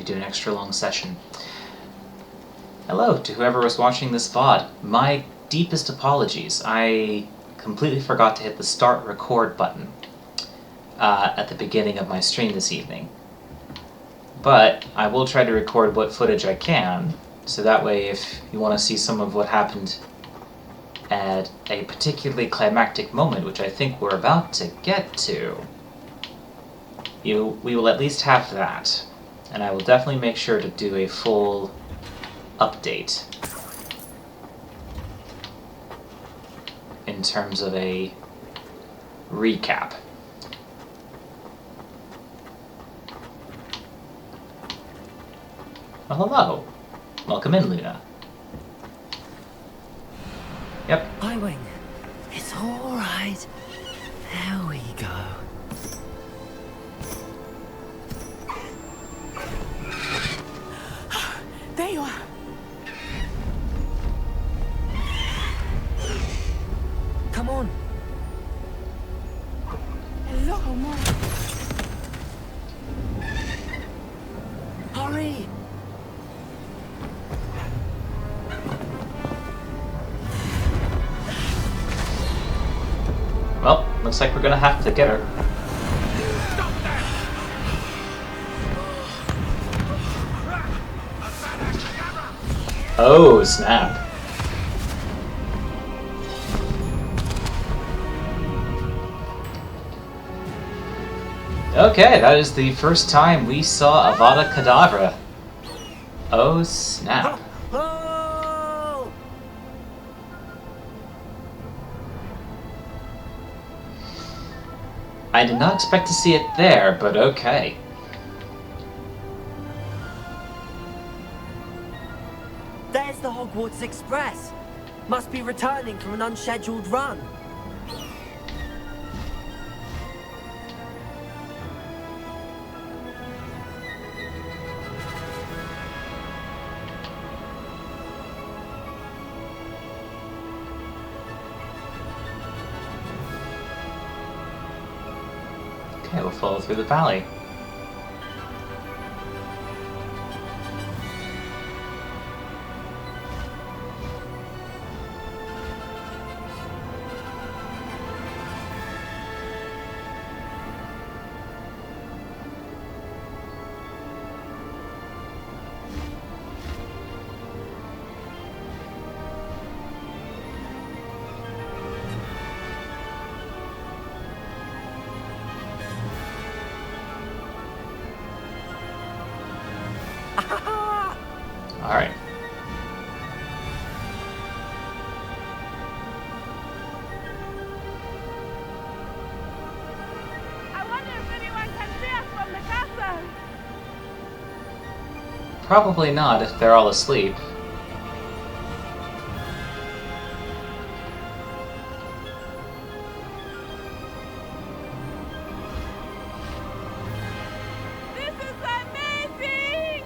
maybe do an extra long session. Hello to whoever was watching this VOD. My deepest apologies. I completely forgot to hit the start record button at the beginning of my stream this evening. But I will try to record what footage I can, so that way if you want to see some of what happened at a particularly climactic moment, which I think we're about to get to, we will at least have that. And I will definitely make sure to do a full update in terms of a recap. Well, hello. Welcome in, Luna. Yep. Hi, Wing. It's all right. There we go. There you are. Come on. Hello, Mom. Hurry. Well, looks like we're gonna have to get her. Oh, snap. Okay, that is the first time we saw Avada Kedavra. Oh, snap. Oh! I did not expect to see it there, but okay. There's the Hogwarts Express. Must be returning from an unscheduled run. Okay, we'll follow through the valley. Alright. I wonder if anyone can see us from the castle. Probably not if they're all asleep. This is amazing!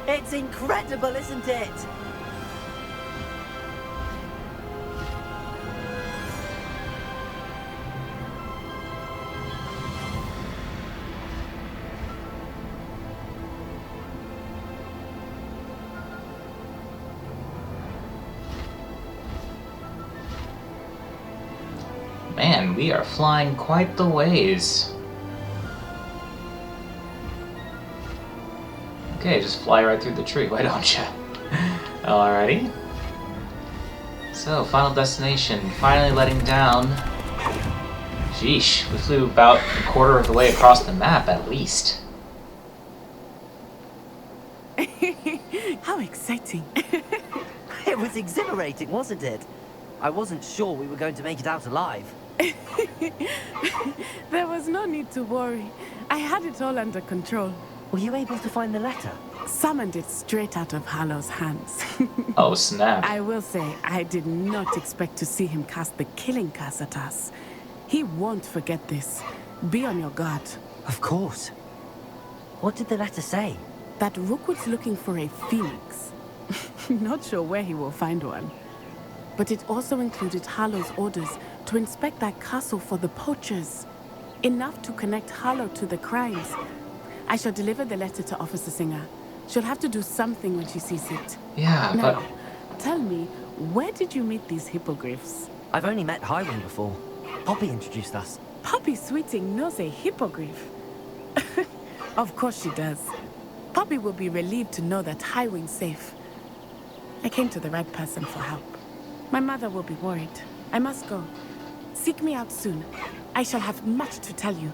It's incredible, isn't it? Man, we are flying quite the ways. Okay, just fly right through the tree, why don't you? Alrighty. So, final destination, finally letting down. Sheesh, we flew about a quarter of the way across the map, at least. How exciting. It was exhilarating, wasn't it? I wasn't sure we were going to make it out alive. There was no need to worry. I had it all under control. Were you able to find the letter? Summoned it straight out of Hallow's hands. Oh, snap. I will say, I did not expect to see him cast the killing curse at us. He won't forget this. Be on your guard. Of course. What did the letter say? That Rookwood's looking for a phoenix. Not sure where he will find one. but it also included Harlow's orders to inspect that castle for the poachers. Enough to connect Harlow to the crimes. I shall deliver the letter to Officer Singer. She'll have to do something when she sees it. Yeah, Now, but... tell me, where did you meet these hippogriffs? I've only met Highwing before. Poppy introduced us. Poppy Sweeting knows a hippogriff. Of course she does. Poppy will be relieved to know that Highwing's safe. I came to the right person for help. My mother will be worried. I must go. Seek me out soon. I shall have much to tell you.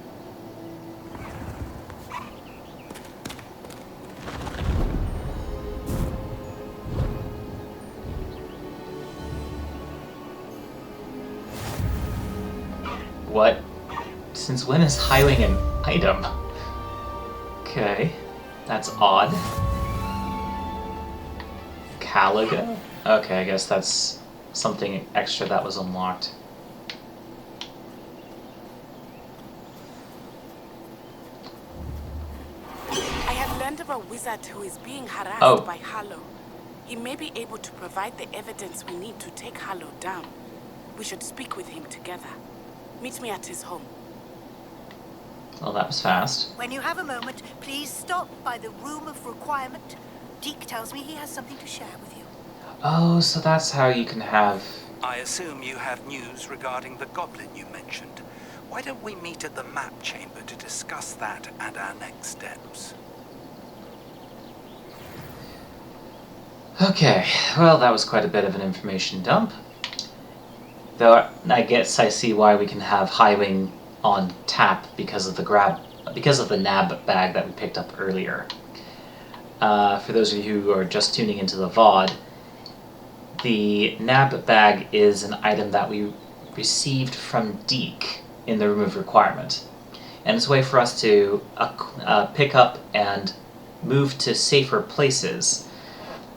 What? Since when is highwing an item? Okay, that's odd. Caliga? Okay, I guess that's something extra that was unlocked. I have learned of a wizard who is being harassed by Harlow. He may be able to provide the evidence we need to take Harlow down. We should speak with him together. Meet me at his home. Well, that was fast. When you have a moment, please stop by the Room of Requirement. Deke tells me he has something to share with you. Oh, so that's how you can have... I assume you have news regarding the goblin you mentioned. Why don't we meet at the map chamber to discuss that and our next steps? Okay, well, that was quite a bit of an information dump. Though I guess I see why we can have Highwing on tap because of the nab bag that we picked up earlier. For those of you who are just tuning into the VOD, the nab bag is an item that we received from Deke in the Room of Requirement. And it's a way for us to pick up and move to safer places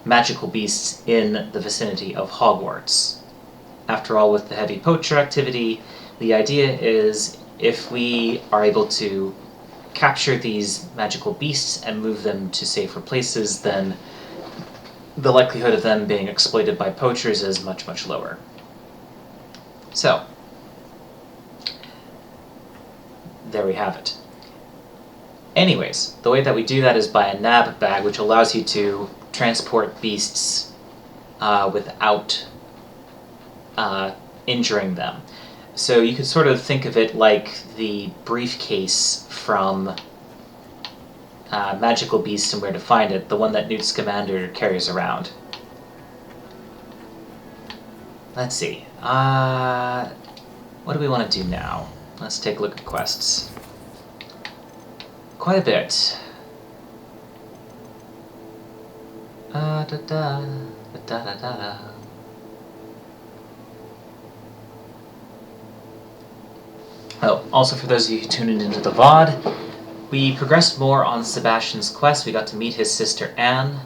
magical beasts in the vicinity of Hogwarts. After all, with the heavy poacher activity, the idea is if we are able to capture these magical beasts and move them to safer places, then the likelihood of them being exploited by poachers is much, much lower. So, there we have it. Anyways, the way that we do that is by a nab bag, which allows you to transport beasts without injuring them. So you could sort of think of it like the briefcase from Magical Beast and Where to Find It, the one that Newt Scamander carries around. Let's see. What do we want to do now? Let's take a look at quests. Quite a bit. Oh, also for those of you who tuned into the VOD, we progressed more on Sebastian's quest. We got to meet his sister Anne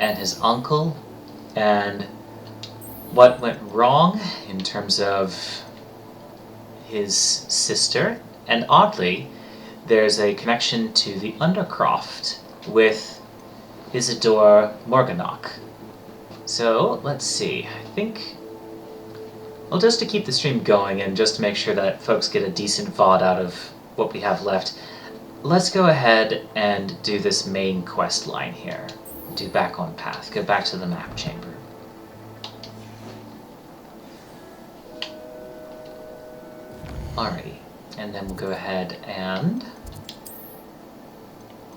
and his uncle, and what went wrong in terms of his sister. And oddly, there's a connection to the Undercroft with Isidore Morganach. So, let's see. I think... well, just to keep the stream going and just to make sure that folks get a decent VOD out of what we have left, let's go ahead and do this main quest line here. Do back on path. Go back to the map chamber. Alrighty. And then we'll go ahead and...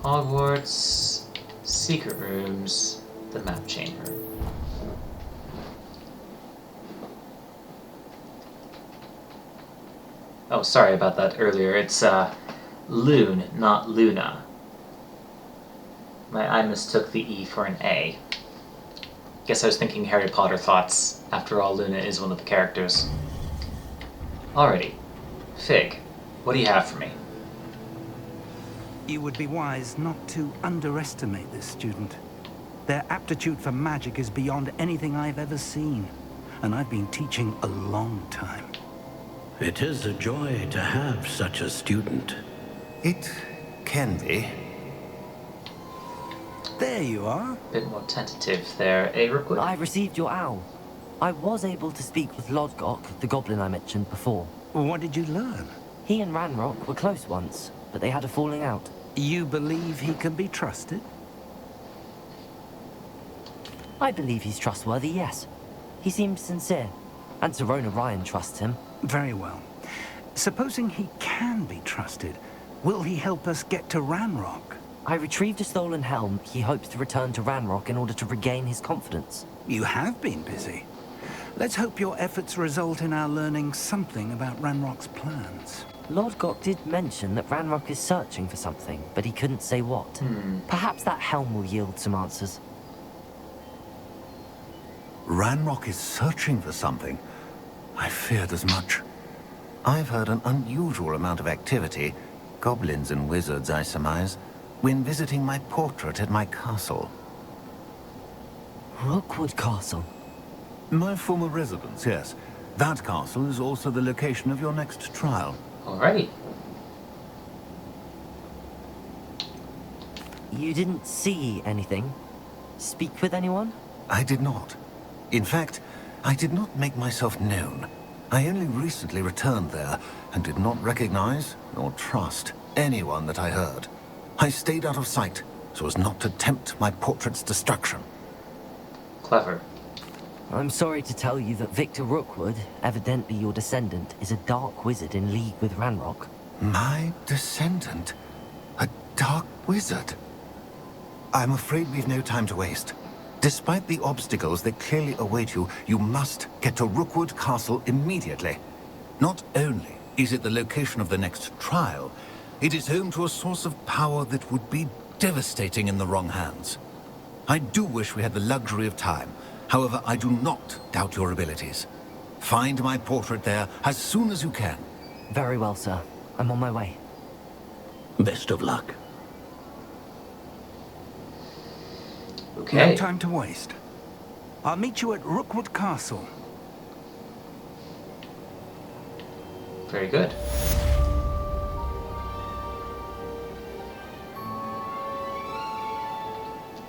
Hogwarts, secret rooms, the map chamber. Oh, sorry about that earlier. It's Loon, not Luna. I mistook the E for an A. Guess I was thinking Harry Potter thoughts. After all, Luna is one of the characters. Alrighty. Fig, what do you have for me? You would be wise not to underestimate this student. Their aptitude for magic is beyond anything I've ever seen, and I've been teaching a long time. It is a joy to have such a student. It can be. There you are. Bit more tentative there, eh, Rookwood? I received your owl. I was able to speak with Lodgok, the goblin I mentioned before. What did you learn? He and Ranrock were close once, but they had a falling out. You believe he can be trusted? I believe he's trustworthy, yes. He seems sincere, and Sirona Ryan trusts him. Very well. Supposing he can be trusted, will he help us get to Ranrock? I retrieved a stolen helm. He hopes to return to Ranrock in order to regain his confidence. You have been busy. Let's hope your efforts result in our learning something about Ranrock's plans. Lodgok did mention that Ranrock is searching for something, but he couldn't say what. Perhaps that helm will yield some answers. Ranrock is searching for something. I feared as much. I've heard an unusual amount of activity, goblins and wizards, I surmise, when visiting my portrait at my castle. Rookwood Castle. My former residence, yes. That castle is also the location of your next trial. Alrighty. You didn't see anything? Speak with anyone? I did not. In fact, I did not make myself known. I only recently returned there and did not recognize nor trust anyone that I heard. I stayed out of sight so as not to tempt my portrait's destruction. Clever. I'm sorry to tell you that Victor Rookwood, evidently your descendant, is a dark wizard in league with Ranrock. My descendant? A dark wizard? I'm afraid we've no time to waste. Despite the obstacles that clearly await you, you must get to Rookwood Castle immediately. Not only is it the location of the next trial, it is home to a source of power that would be devastating in the wrong hands. I do wish we had the luxury of time. However, I do not doubt your abilities. Find my portrait there as soon as you can. Very well, sir. I'm on my way. Best of luck. Okay. No time to waste. I'll meet you at Rookwood Castle. Very good.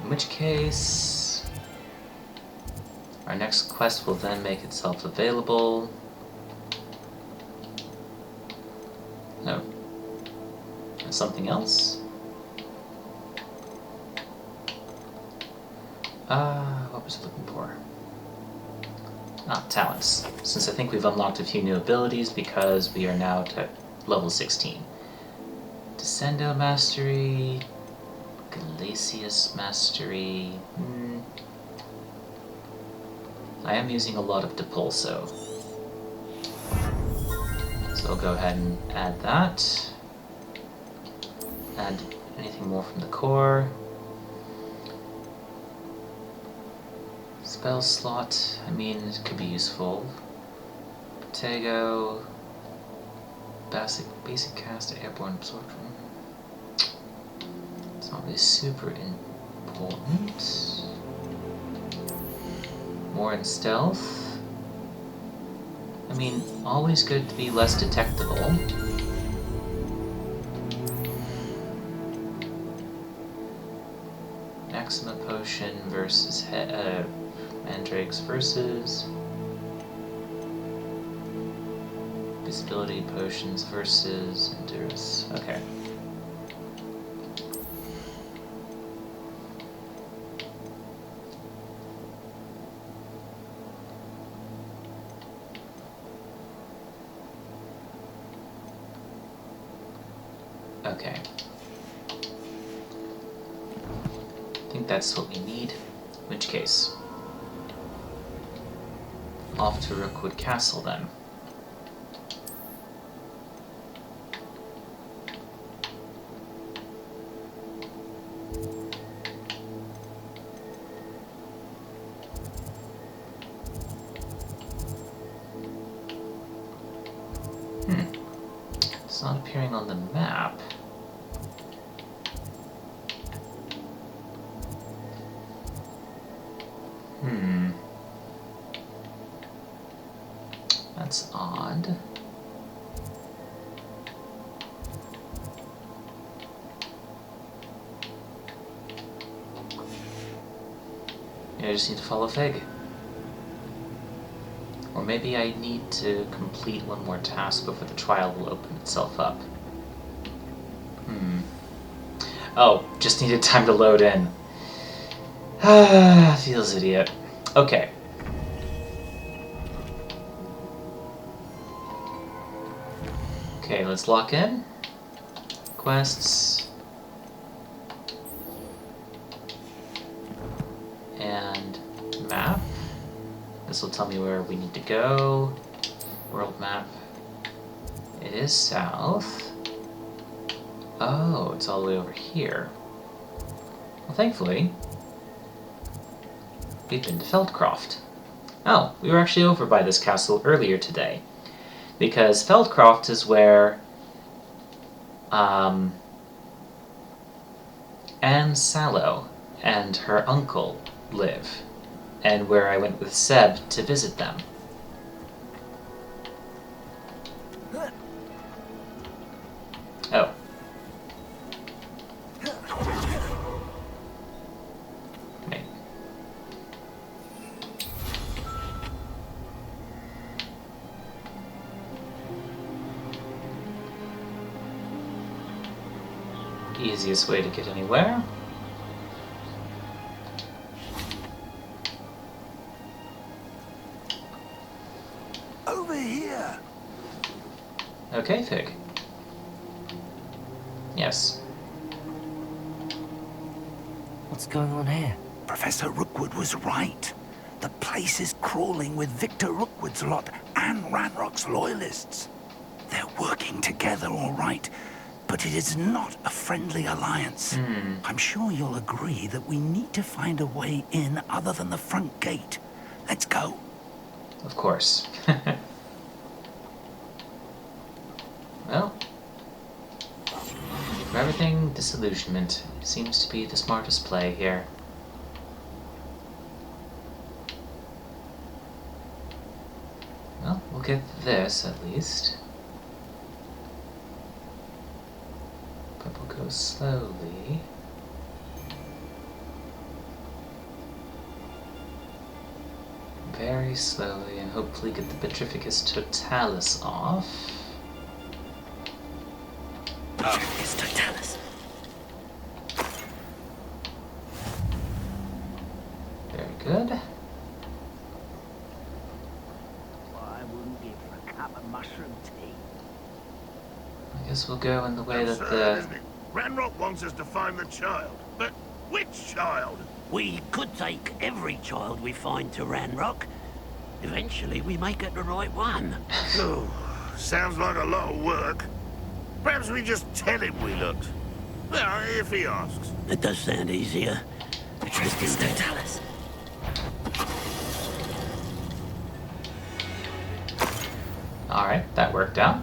In which case, our next quest will then make itself available. No. Something else? What was I looking for? Talents. Since I think we've unlocked a few new abilities because we are now at level 16. Descendo Mastery, Glacius Mastery. I am using a lot of Depulso. So I'll go ahead and add that. Add anything more from the core. Spell slot, I mean, it could be useful. Protego, basic cast, airborne absorption. It's not really super important. More in stealth. I mean, always good to be less detectable. Maxima potion versus Mandrakes versus visibility potions versus endurance. Okay. Okay. I think that's what we need. In which case, off to Rookwood Castle then. It's not appearing on the map. That's odd. Yeah, I just need to follow Fig. Or maybe I need to complete one more task before the trial will open itself up. Oh, just needed time to load in. Feels idiot. Okay. Okay, let's lock in. Quests. And map. This will tell me where we need to go. World map. It is south. Oh, it's all the way over here. Well, thankfully, we've been to Feldcroft. Oh, we were actually over by this castle earlier today. Because Feldcroft is where Anne Sallow and her uncle live, and where I went with Seb to visit them. Oh. Wait. Easiest way to get anywhere. Over here. Okay, Fig. Yes. What's going on here? Professor Rookwood was right. The place is crawling with Victor Rookwood's lot and Ranrock's loyalists. They're working together, all right, but it is not a friendly alliance. I'm sure you'll agree that we need to find a way in other than the front gate. Let's go. Of course. Well, for everything, disillusionment seems to be the smartest play here. Well, we'll get this at least. But we'll go slowly. Very slowly, and hopefully get the Petrificus Totalis off. It's Totalis. Very good. I wouldn't give for a cup of mushroom tea. I guess we'll go in the way that Absurd, the... isn't it? Ranrock wants us to find the child. But which child? We could take every child we find to Ranrock. Eventually we may get the right one. Oh, sounds like a lot of work. Perhaps we just tell him we looked. Well, if he asks. It does sound easier. The truth is Totalis. Alright, that worked out.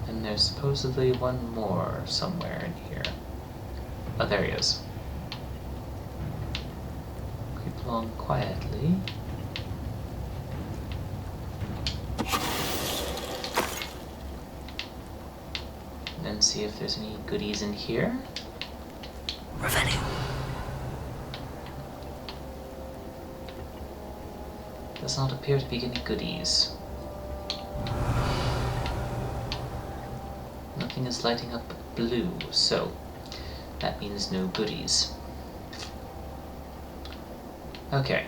And there's supposedly one more somewhere in here. Oh, there he is. Creep along quietly. And then see if there's any goodies in here. Revenue. Does not appear to be any goodies. Nothing is lighting up blue, so that means no goodies. Okay.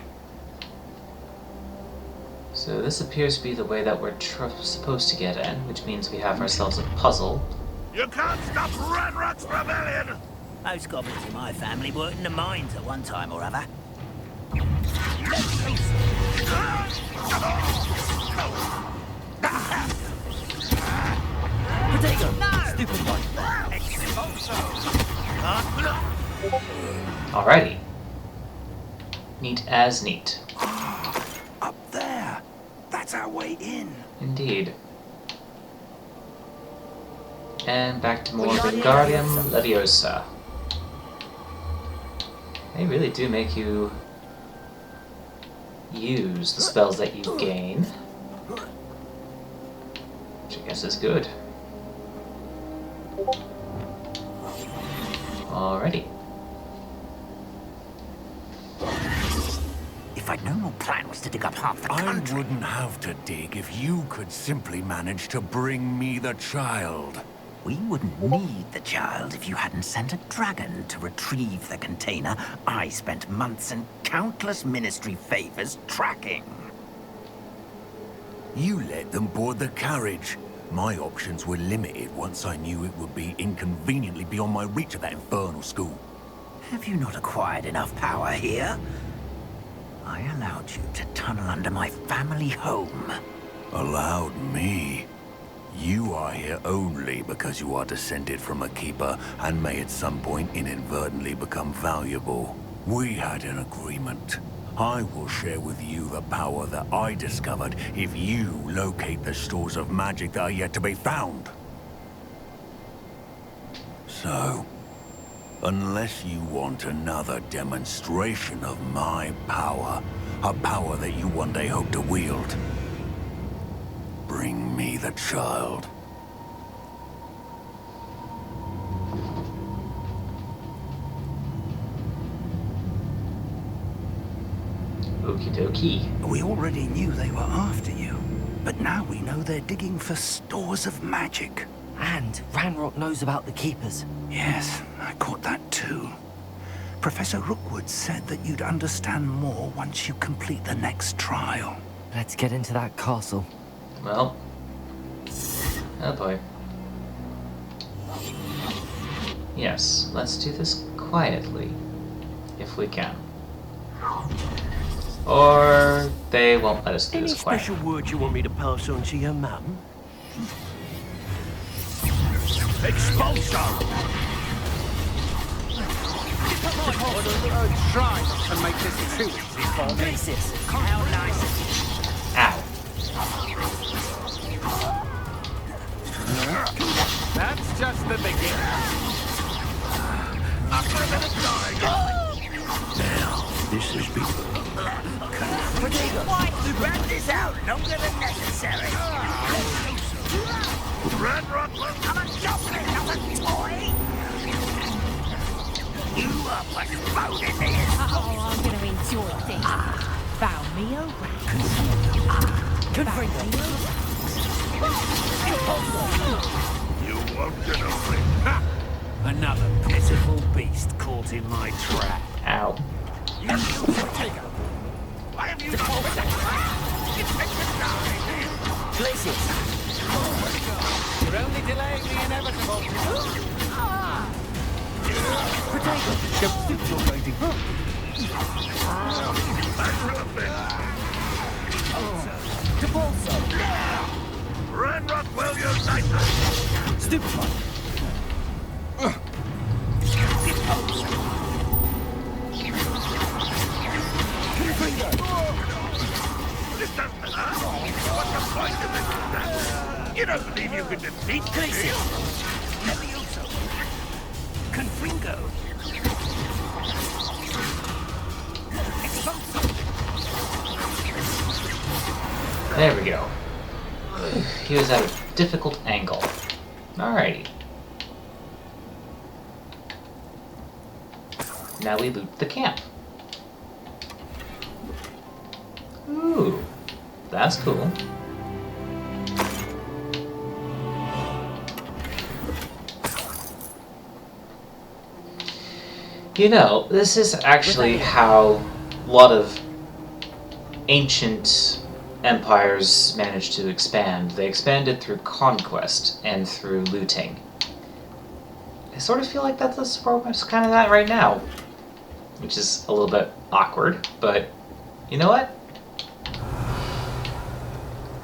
So this appears to be the way that we're supposed to get in, which means we have ourselves a puzzle. You can't stop Ranrock's rebellion! Most goblins in my family worked in the mines at one time or other. Potato! Stupid one. Alrighty. Neat as neat. Up there. That's our way in. Indeed. And back to more Wingardium Leviosa. They really do make you use the spells that you gain, which I guess is good. Alrighty. If If I'd known your plan was to dig up half the I country... wouldn't have to dig if you could simply manage to bring me the child. We wouldn't need the child if you hadn't sent a dragon to retrieve the container I spent months and countless ministry favors tracking. You let them board the carriage. My options were limited once I knew it would be inconveniently beyond my reach at that infernal school. Have you not acquired enough power here? I allowed you to tunnel under my family home. Allowed me? You are here only because you are descended from a keeper and may at some point inadvertently become valuable. We had an agreement. I will share with you the power that I discovered if you locate the stores of magic that are yet to be found. So, unless you want another demonstration of my power, a power that you one day hope to wield, bring me the child. Okie dokie. We already knew they were after you, but now we know they're digging for stores of magic. And Ranrock knows about the Keepers. Yes, I caught that too. Professor Rookwood said that you'd understand more once you complete the next trial. Let's get into that castle. Well. Oh boy. Yes, let's do this quietly. If we can. Or they won't let us do Any this quietly. special word you want me to pass on to your mum? Expulso! Try not to make this too easy for me. How nice. Ow. That's just the beginning. This has been... To rat this out longer than necessary. Ranrock, I'm a goblin, not a toy. You are what's floating this. Oh, I'm gonna enjoy this. Bow me over. Bow me over. you won't get away. Ha! Another pitiful beast caught in my trap. Ow. Why have you not been... Places. You're only delaying the inevitable. Potato. Don't think you're waiting. To Bolso. Ranrock, well, you're nice. Stupid one. This doesn't hurt. What's the point of this? You don't believe you can defeat me? Levioso. Confringo. There we go. He was at a difficult angle. Alrighty. Now we loot the camp. Ooh, that's cool. You know, this is actually how a lot of ancient empires managed to expand. They expanded through conquest and through looting. I sort of feel like that's kind of that right now, which is a little bit awkward, but you know what?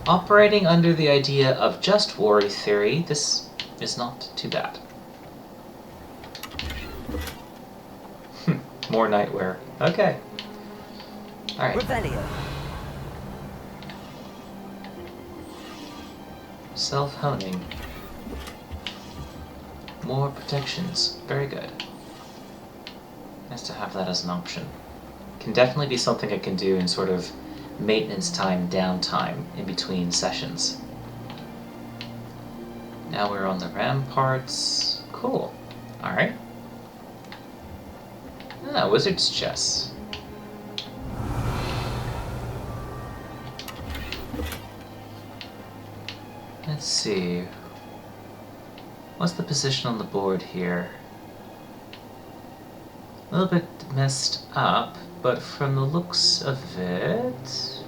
Operating under the idea of just war theory, this is not too bad. More nightwear. Okay. Alright. Revelio. Self-honing. More protections. Very good. Nice to have that as an option. Can definitely be something I can do in sort of maintenance time, downtime, in between sessions. Now we're on the ramparts. Cool. Alright. Ah, wizard's chess. Let's see. What's the position on the board here? A little bit messed up, but from the looks of it...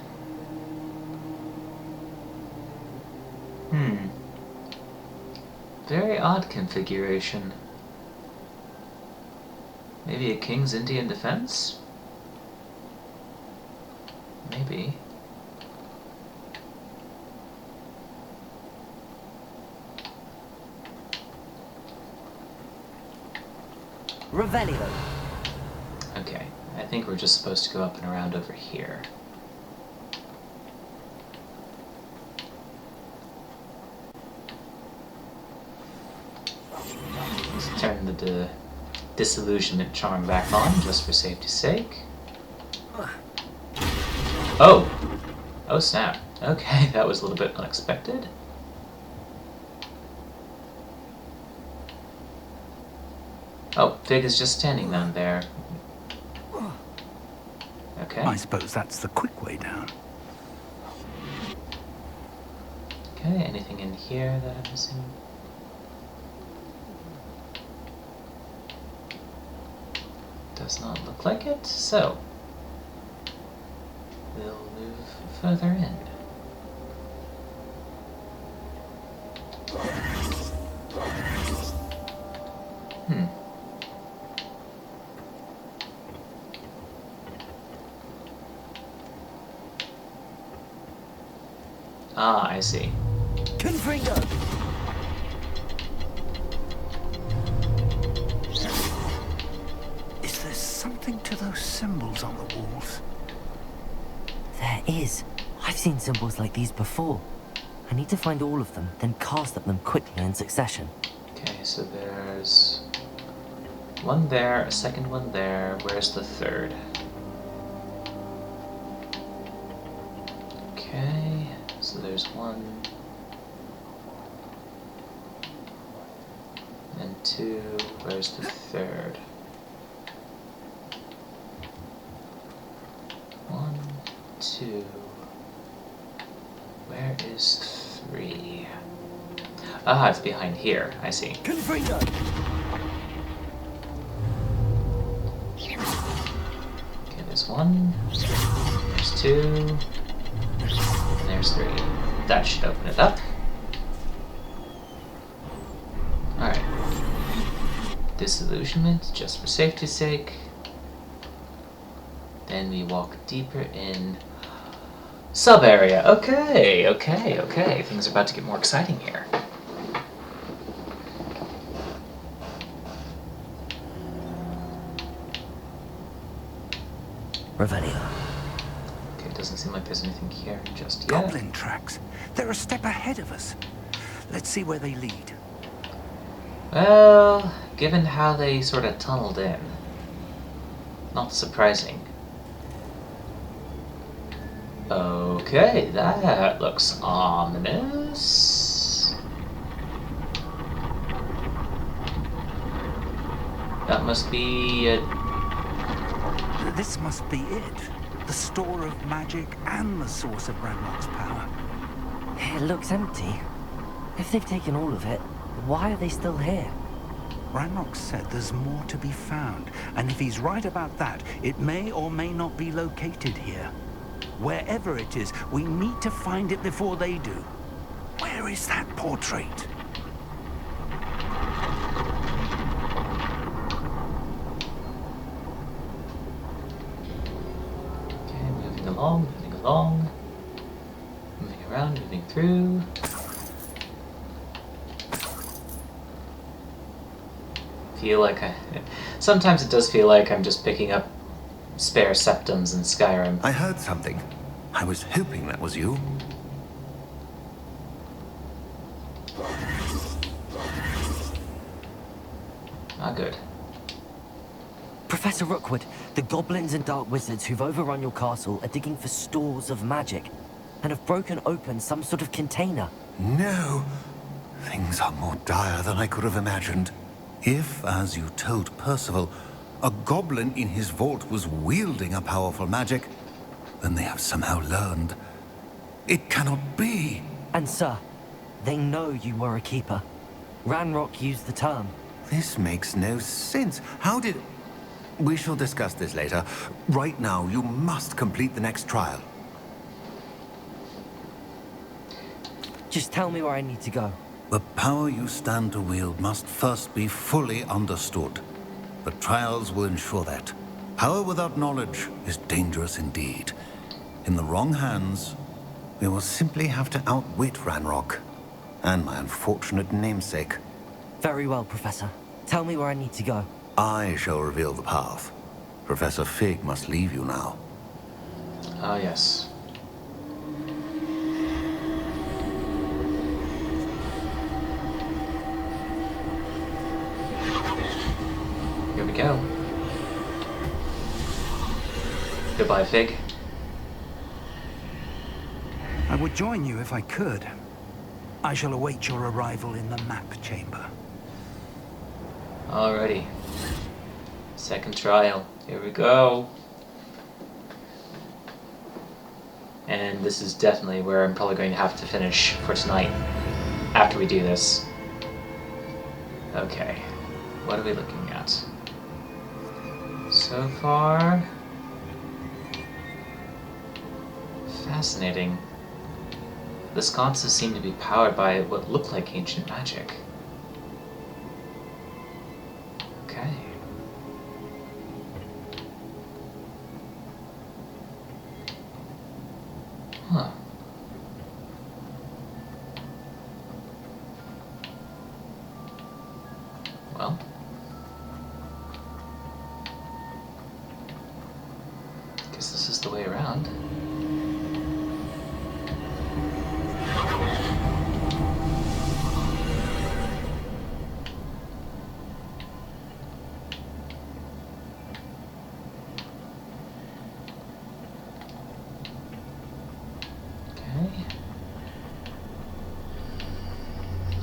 Very odd configuration. Maybe a King's Indian defense? Maybe. Revelio. Okay, I think we're just supposed to go up and around over here. Let's turn the disillusionment charm back on, just for safety's sake. Oh! Oh snap. Okay, that was a little bit unexpected. Oh, Fig is just standing down there. Okay. I suppose that's the quick way down. Okay, anything in here that I'm missing? Does not look like it, so we'll move further in. Ah, I see. Confringo! Is there something to those symbols on the walls? There is. I've seen symbols like these before. I need to find all of them, then cast at them quickly in succession. Okay, so there's one there, a second one there. Where's the third? Okay, so there's one. And two. Where's the third? One, two. Where is three? Ah, it's behind here. I see. Confringo! Okay, there's one. There's two. And there's three. That should open it up. Alright. Disillusionment, just for safety's sake. Then we walk deeper in. Sub-area. Okay, okay, okay. Things are about to get more exciting here. Revelio. Okay, it doesn't seem like there's anything here just yet. Goblin tracks. They're a step ahead of us. Let's see where they lead. Well, given how they sort of tunneled in, not surprising. Okay, that looks ominous. That must be a... This must be it. The store of magic and the source of Ranrock's power. It looks empty. If they've taken all of it, why are they still here? Ranrock said there's more to be found, and if he's right about that, it may or may not be located here. Wherever it is, we need to find it before they do. Where is that portrait? Okay, moving along, moving around, moving through. Feel like sometimes it does feel like I'm just picking up spare septums in Skyrim. I heard something. I was hoping that was you. Ah, good. Professor Rookwood, the goblins and dark wizards who've overrun your castle are digging for stores of magic and have broken open some sort of container. No. Things are more dire than I could have imagined. If, as you told Percival, a goblin in his vault was wielding a powerful magic, then they have somehow learned. It cannot be. And sir, They know you were a keeper. Ranrock used the term. This makes no sense. How did... We shall discuss this later. Right now, you must complete the next trial. Just tell me where I need to go. The power you stand to wield must first be fully understood. The trials will ensure that. Power without knowledge is dangerous indeed. In the wrong hands, We will simply have to outwit Ranrock. And my unfortunate namesake. Very well, Professor. Tell me where I need to go. I shall reveal the path. Professor Fig must leave you now. Ah, yes. Here we go. Goodbye, Fig. I would join you if I could. I shall await your arrival in the map chamber. Alrighty. Second trial. Here we go. And this is definitely where I'm probably going to have to finish for tonight. After we do this. Okay. What are we looking at? So far... fascinating. The sconces seem to be powered by what look like ancient magic. Okay. Huh. Well. Guess this is the way around.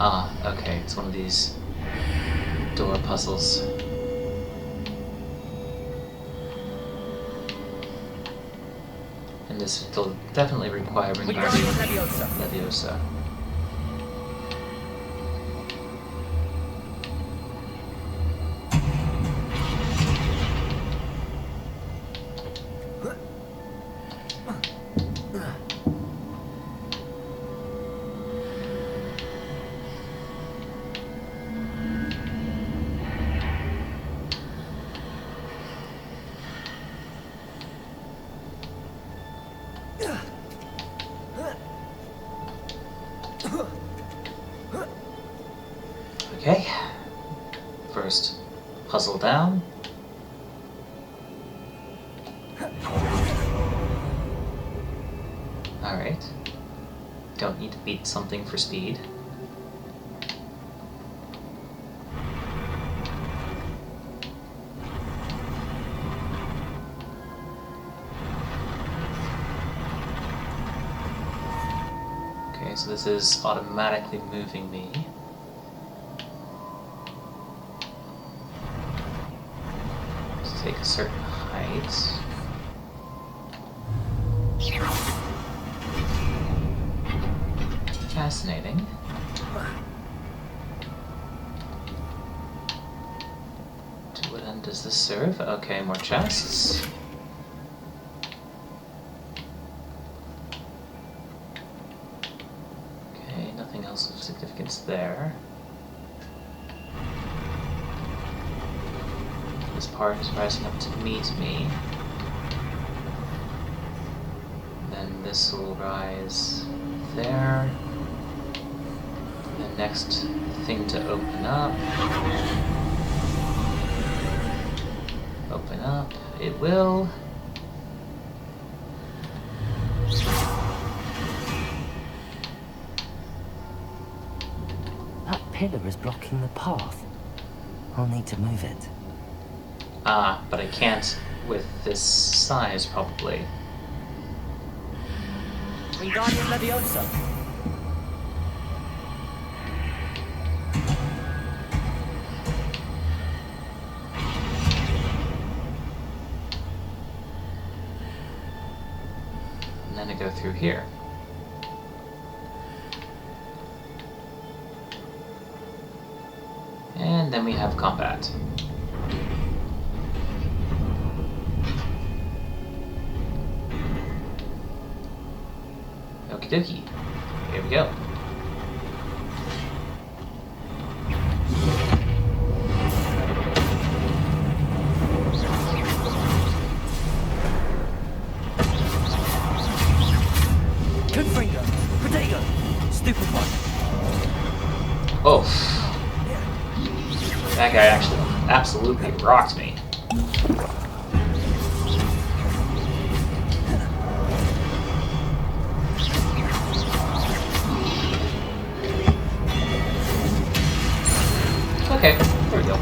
Ah, okay, it's one of these door puzzles. And this will definitely require Wingardium Leviosa. Okay, first puzzle down. Alright, don't need to beat something for speed. Okay, so this is automatically moving me. Take a certain height. Fascinating. To what end does this serve? Okay, more chests. Okay, nothing else of significance there. This part is rising up to meet me. Then this will rise there. The next thing to open up. Open up. It will. That pillar is blocking the path. I'll need to move it. Ah, but I can't with this size, probably. Wingardium Leviosa. And then I go through here. And then we have combat. Okie dokie. Here we go. Confringo! Protego! Stupid one! Oh. That guy actually absolutely rocked me. Okay, there we go.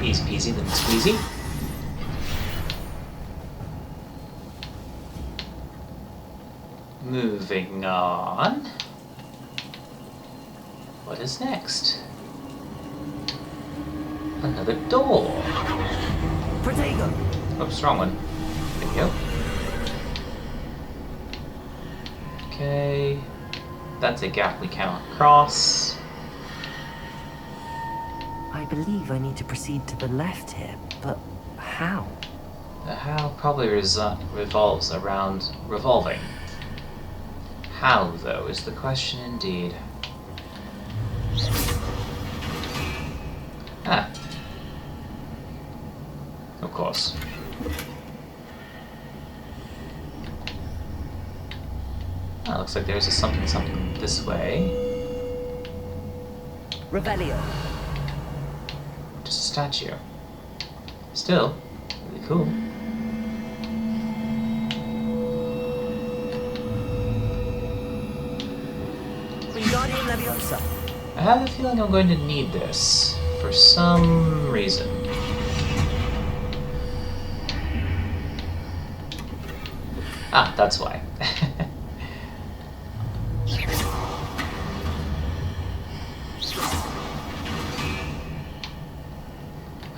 Easy peasy, lemon squeezy. Moving on. What is next? Another door. Protego! Oops, wrong one. There we go. Okay. That's a gap we cannot cross. I believe I need to proceed to the left here, but how? The how probably revolves around revolving. How, though, is the question indeed. Ah. Of course. Ah, looks like there's a something this way. Revelio. Just a statue. Still, really cool. Wingardium Leviosa. I have a feeling I'm going to need this for some reason. Ah, that's why.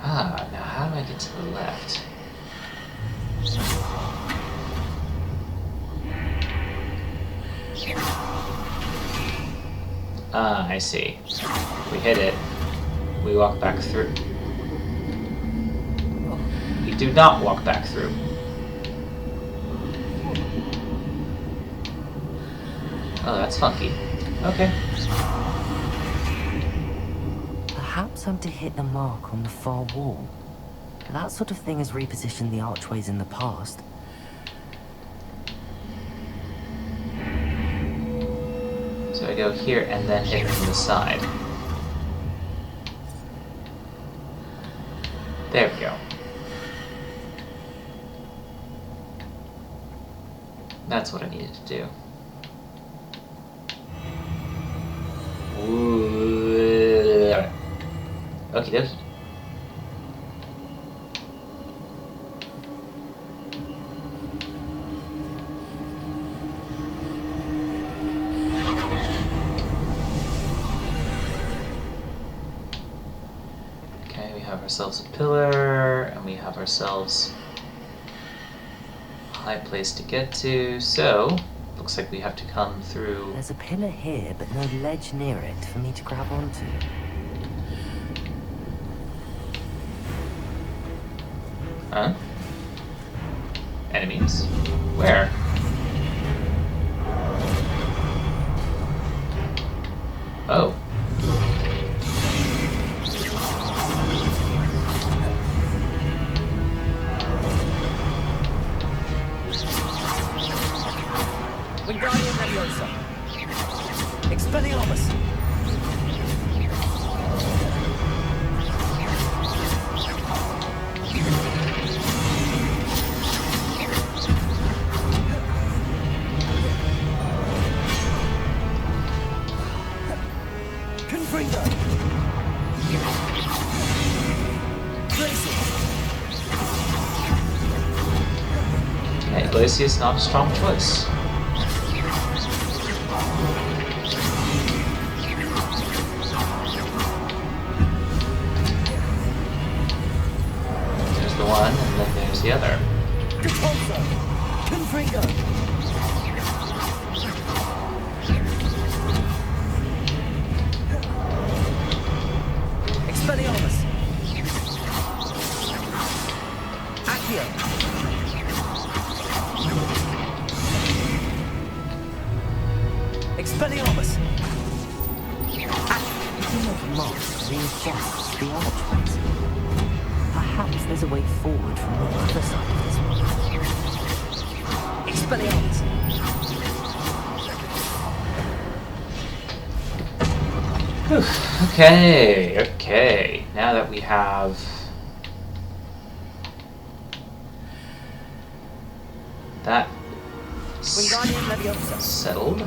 Ah, now how do I get to the left? Ah, I see. We hit it. We walk back through. We do not walk back through. Oh, that's funky. Okay. Perhaps I'm to hit the mark on the far wall. That sort of thing has repositioned the archways in the past. So I go here and then hit from the side. There we go. That's what I needed to do. Okie dokie. Okay, we have ourselves a pillar, and we have ourselves a high place to get to, so looks like we have to come through. There's a pillar here, but no ledge near it for me to grab onto. Huh? Enemies? Where? Oh. Wingardium Leviosa. Expelliarmus. Confringo. Hey, Glacius, not a strong choice. There's the one. chain of moss reinforces the archways. Perhaps there's a way forward from the other side of this one. Expelliarmus! Okay. Now that we have that Wingardium Leviosa. settled.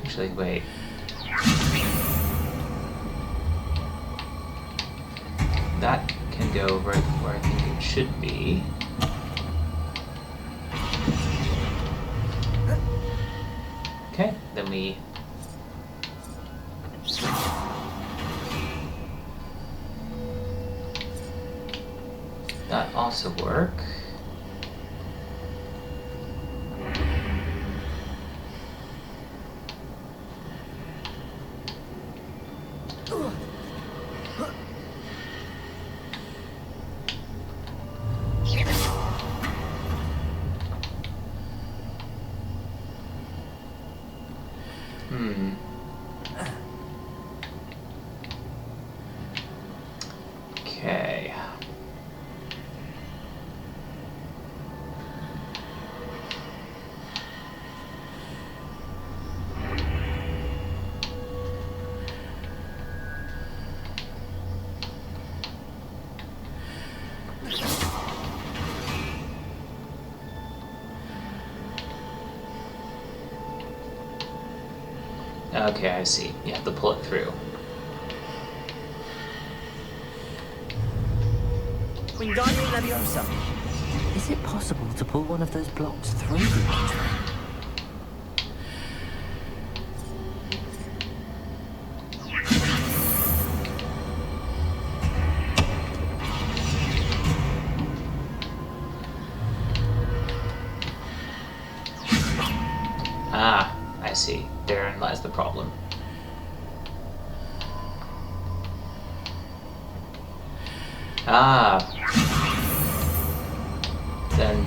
Actually, wait. That can go right where I think it should be. Okay, then we... That ought to work. Okay. Okay, I see. You have to pull it through. Wingardium Leviosa. Is it possible to pull one of those blocks through the archway? Ah, I see. Therein lies the problem. Ah. Then...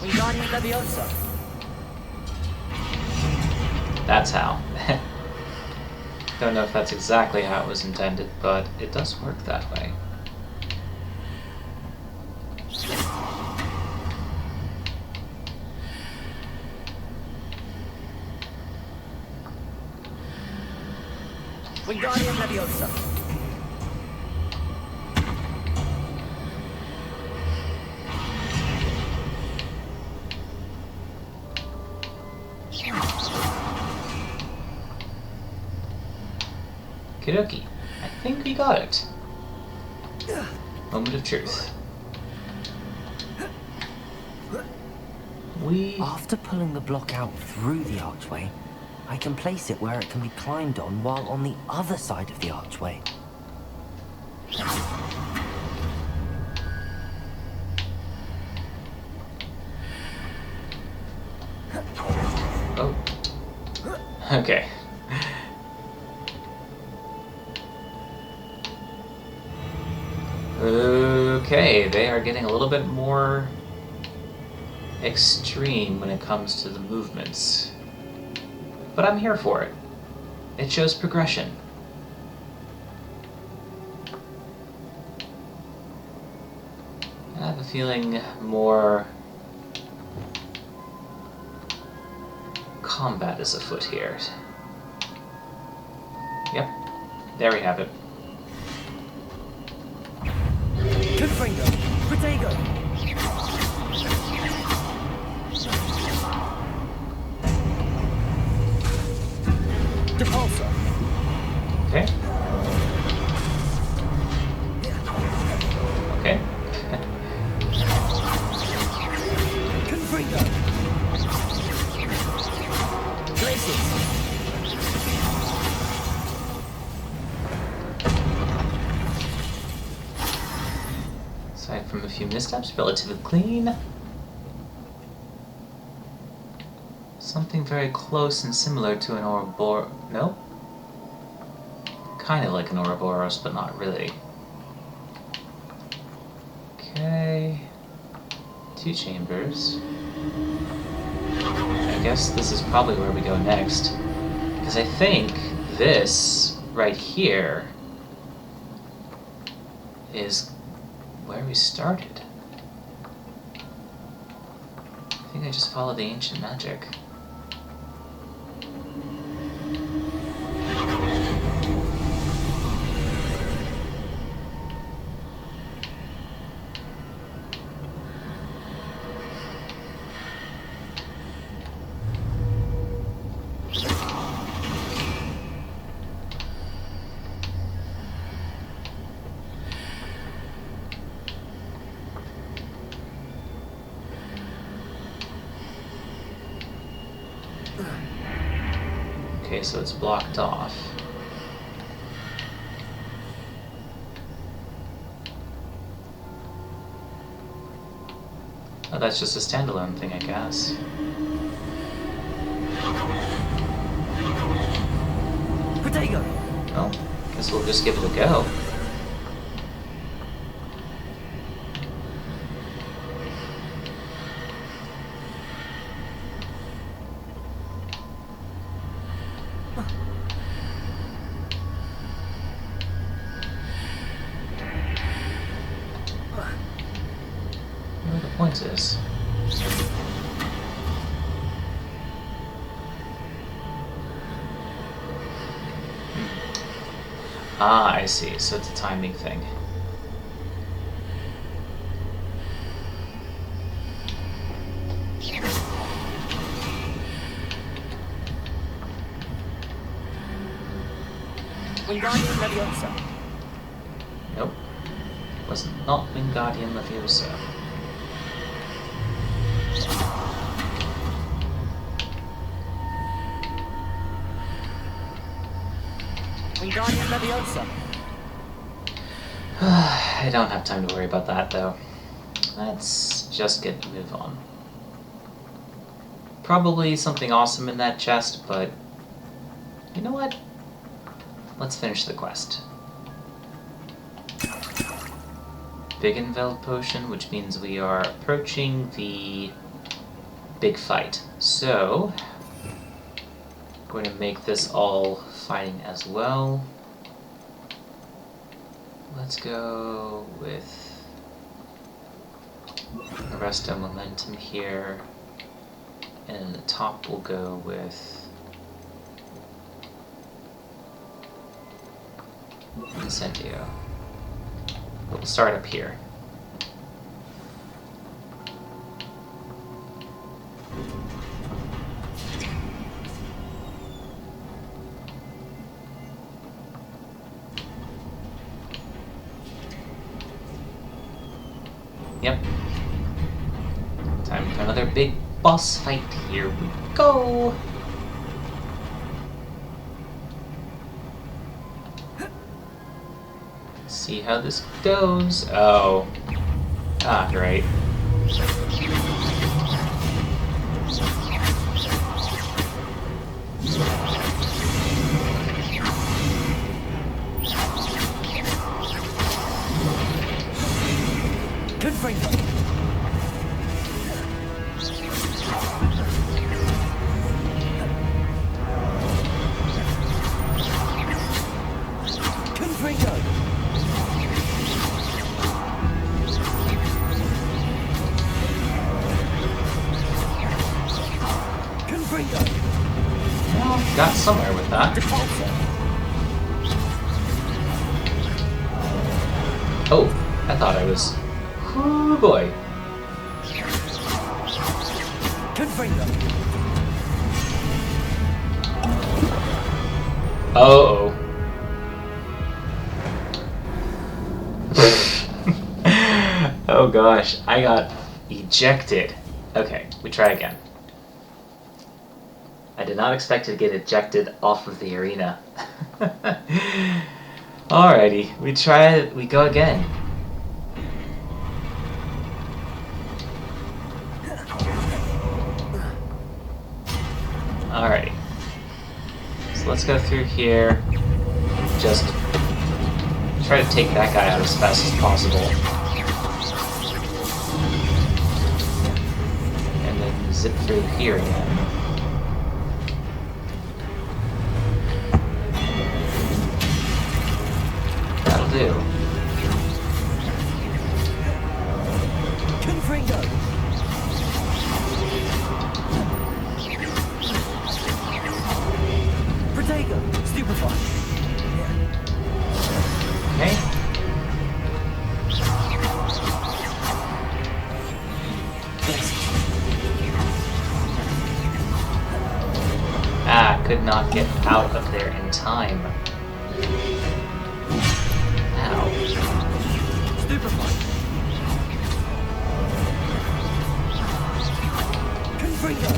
Wingardium Leviosa. That's how. Don't know if that's exactly how it was intended, but it does work that way. Wingardium Leviosa. Okie I think we got it. Moment of truth. After pulling the block out through the archway, I can place it where it can be climbed on while on the other side of the archway. Oh. Okay. Okay, they are getting a little bit more extreme when it comes to the movements. But I'm here for it. It shows progression. I have a feeling more combat is afoot here. Yep, there we have it. Confringo. Protego. Depulso. Okay. Okay. Confringo. Glacius. Aside from a few missteps, relatively clean. Something very close and similar to an Ouroboros. No? kind of like an Ouroboros, but not really. Okay. 2 chambers. I guess this is probably where we go next. Because I think this right here is where we started. I think I just followed the ancient magic. Okay, so it's blocked off. Oh, that's just a standalone thing, I guess. Potato! Well, guess we'll just give it a go. Where the point is. Ah, I see. So it's a timing thing. Wingardium Leviosa. Nope. Was not Wingardium Leviosa. Wingardium Leviosa. I don't have time to worry about that, though. Let's just move on. Probably something awesome in that chest, but you know what? Let's finish the quest. Biggenveld potion, which means we are approaching the big fight. So, I'm going to make this all fighting as well. Let's go with Arresto Momentum here. And in the top we'll go with Incendio. But we'll start up here. Yep. Time for another big boss fight. Here we go! See how this goes. Oh. Ah, great. Confringo. Confringo. Well, got somewhere with that. Oh, I thought I was... Oh boy. Uh-oh. Oh gosh, I got ejected. Okay, we try again. I did not expect to get ejected off of the arena. Alrighty, we go again. Alrighty. So let's go through here. just try to take that guy out as fast as possible. And then zip through here again. That'll do. Confringo! Protego! Stupefy! Okay. Ah, could not get out of there in time. Ow. Stupefy! Confringo!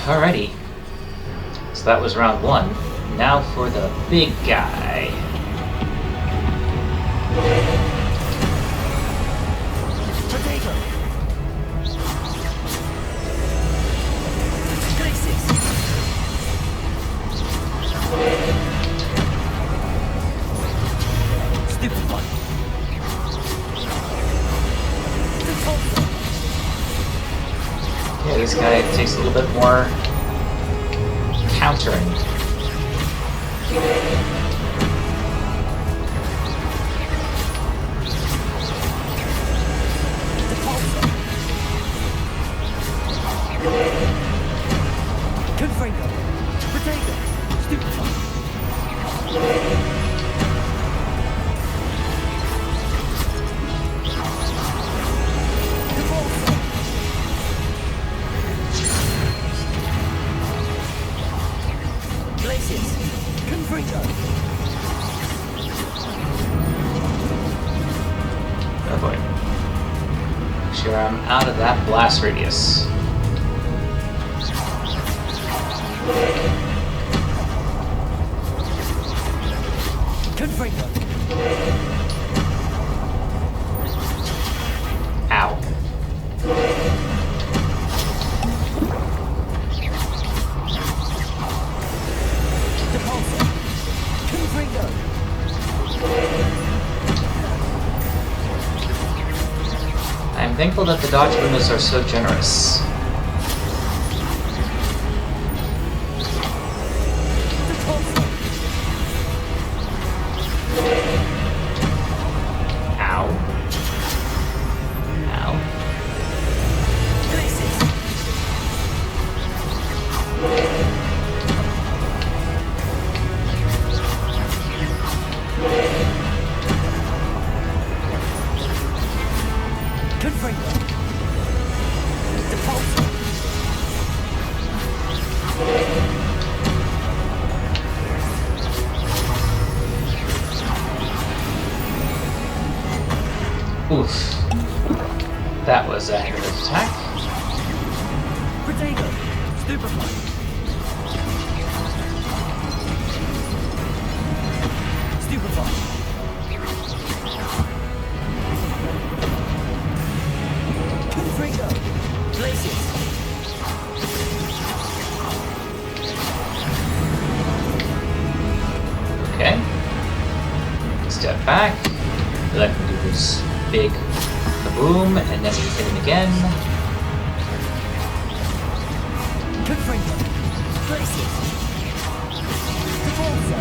Alrighty. So that was round one. Now for the big guy. Protego! Glacis! Stupefy! Yeah, this guy takes a little bit more countering. Confringo! Protego! Stupefy! Glacis! Confringo! Oh boy. Make sure I'm out of that blast radius. Confringo! Ow. Depulso! Confringo! I'm thankful that the dodge windows are so generous. Depulso! Ow. Ow. Glacis! Confringo! Depulso! Oof. That was a heck of an attack. Protego! Stupefy! Stupefy! Confringo! Glacis! Okay. Step back. Let him do this big kaboom, and then we hit him again. Confringo! Glacis! Depulso!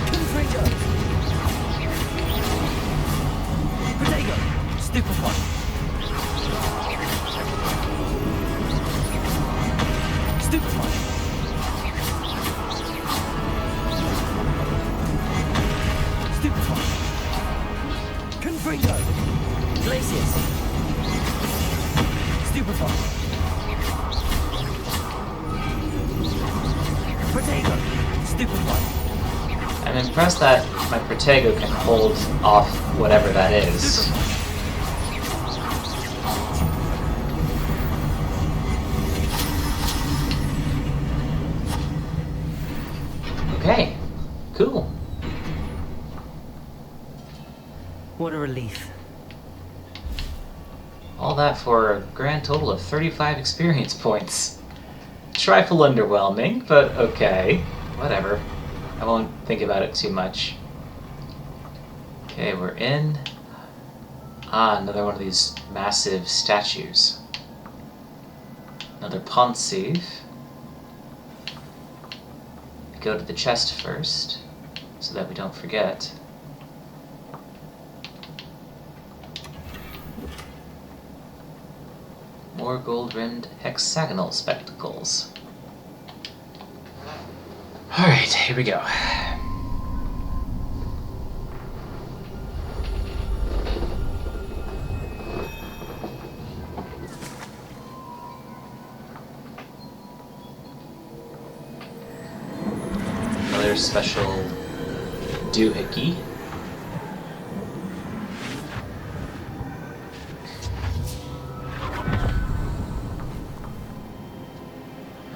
Confringo! Protego! Stupefy! Stupefy! impressed that my Protego can hold off whatever that is. Okay, cool. What a relief. All that for a grand total of 35 experience points. Trifle underwhelming, but okay. Whatever. I won't think about it too much. Okay, we're in. Ah, another one of these massive statues. Another Ponsive. Go to the chest first, so that we don't forget. More gold-rimmed hexagonal spectacles. Alright, here we go. Another special doohickey.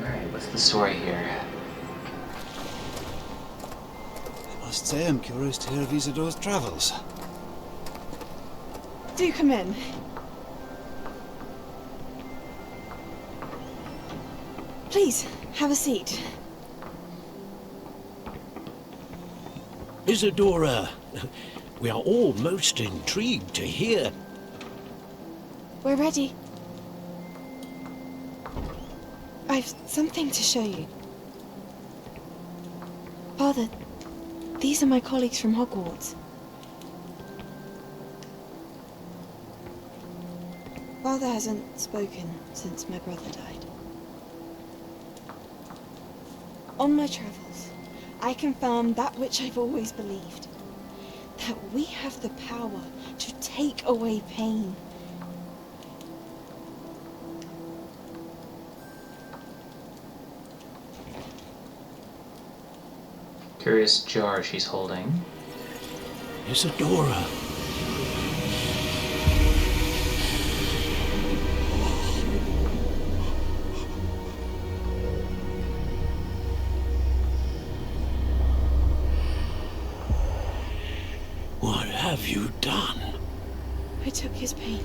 Alright, what's the story here? I must say I'm curious to hear of Isidore's travels. Do come in. Please, have a seat. Isadora, we are all most intrigued to hear. We're ready. I've something to show you. Father, these are my colleagues from Hogwarts. Father hasn't spoken since my brother died. On my travels, I confirmed that which I've always believed. That we have the power to take away pain. Curious jar she's holding. Isadora. What have you done? I took his pain.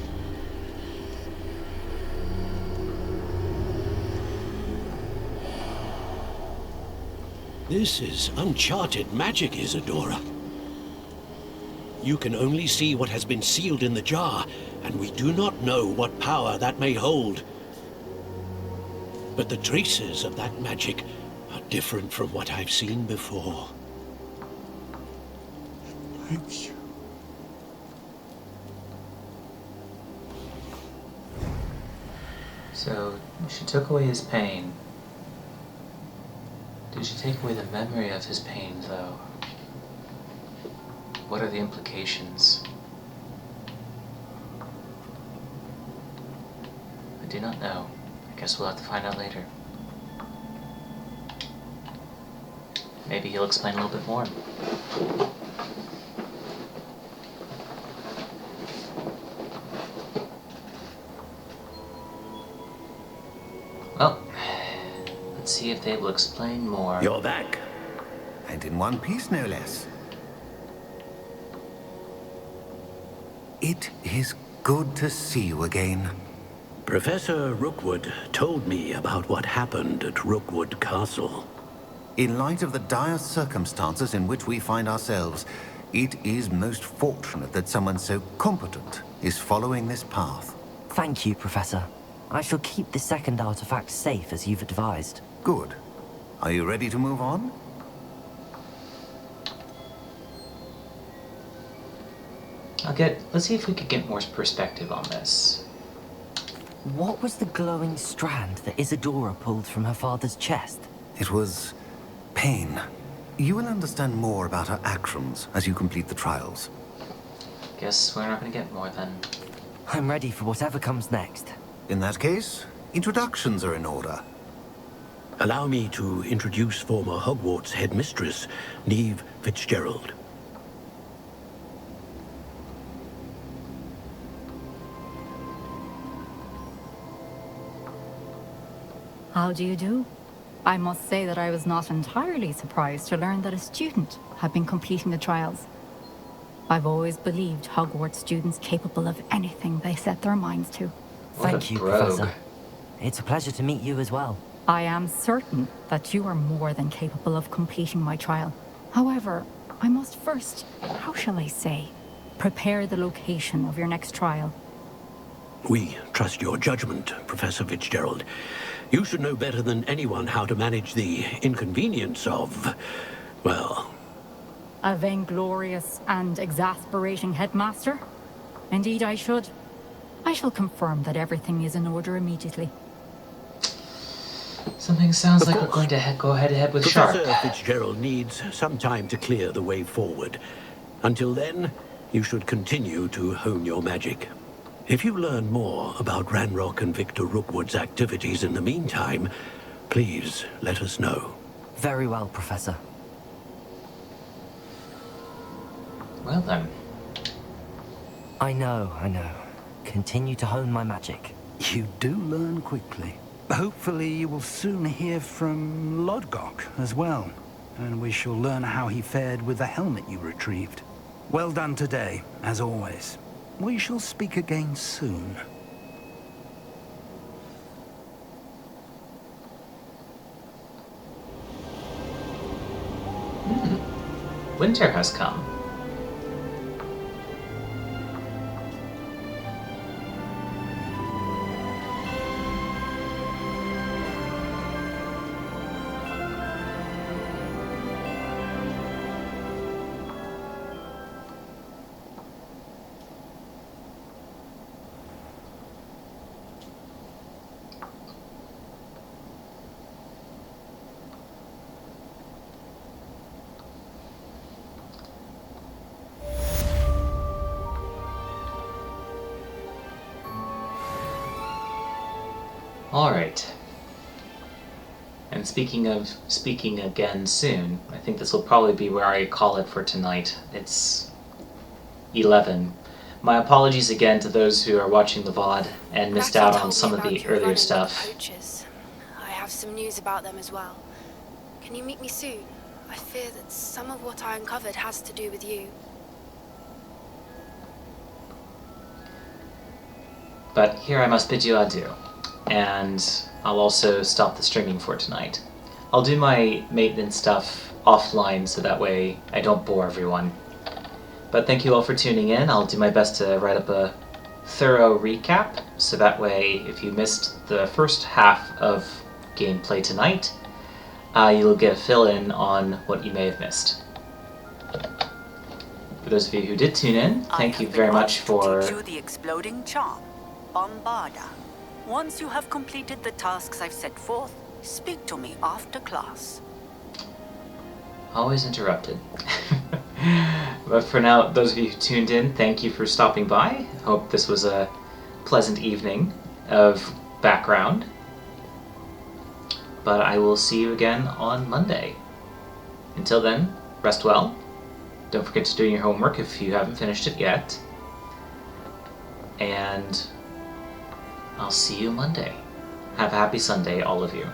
This is uncharted magic, Isadora. You can only see what has been sealed in the jar, and we do not know what power that may hold. But the traces of that magic are different from what I've seen before. Thank you. So, she took away his pain. Did she take away the memory of his pain, though? What are the implications? I do not know. I guess we'll have to find out later. Maybe he'll explain a little bit more. Well, let's see if they will explain more. You're back. And in one piece, no less. It is good to see you again. Professor Rookwood told me about what happened at Rookwood Castle. In light of the dire circumstances in which we find ourselves, it is most fortunate that someone so competent is following this path. Thank you, Professor. I shall keep the second artifact safe as you've advised. Good. Are you ready to move on? Let's see if we could get more perspective on this. What was the glowing strand that Isadora pulled from her father's chest? It was pain. You will understand more about her actions as you complete the trials. Guess we're not gonna get more then. I'm ready for whatever comes next. In that case, introductions are in order. Allow me to introduce former Hogwarts headmistress, Neve Fitzgerald. How do you do? I must say that I was not entirely surprised to learn that a student had been completing the trials. I've always believed Hogwarts students capable of anything they set their minds to. Thank you, Professor. It's a pleasure to meet you as well. I am certain that you are more than capable of completing my trial. However, I must first, how shall I say, prepare the location of your next trial. We trust your judgment, Professor Fitzgerald. You should know better than anyone how to manage the inconvenience of, well... A vainglorious and exasperating headmaster? Indeed I should. I shall confirm that everything is in order immediately. Something sounds like we're going to go head-to-head with Sharp. Professor Fitzgerald needs some time to clear the way forward. Until then, you should continue to hone your magic. If you learn more about Ranrock and Victor Rookwood's activities in the meantime, please let us know. Very well, Professor. Well then. I know. Continue to hone my magic. You do learn quickly. Hopefully you will soon hear from Lodgok as well, and we shall learn how he fared with the helmet you retrieved. Well done today, as always. We shall speak again soon. Winter has come. Alright. And speaking again soon, I think this will probably be where I call it for tonight. It's 11. My apologies again to those who are watching the VOD and missed out on some of the earlier stuff. Poachers. I have some news about them as well. Can you meet me soon? I fear that some of what I uncovered has to do with you. But here I must bid you adieu. And I'll also stop the streaming for tonight. I'll do my maintenance stuff offline so that way I don't bore everyone. But thank you all for tuning in. I'll do my best to write up a thorough recap so that way if you missed the first half of gameplay tonight, you'll get a fill-in on what you may have missed. For those of you who did tune in, thank you very much for... teach you the exploding charm, Bombarda. Once you have completed the tasks I've set forth, speak to me after class. Always interrupted. But for now, those of you who tuned in, thank you for stopping by. Hope this was a pleasant evening of background. But I will see you again on Monday. Until then, rest well. Don't forget to do your homework if you haven't finished it yet. And I'll see you Monday. Have a happy Sunday, all of you.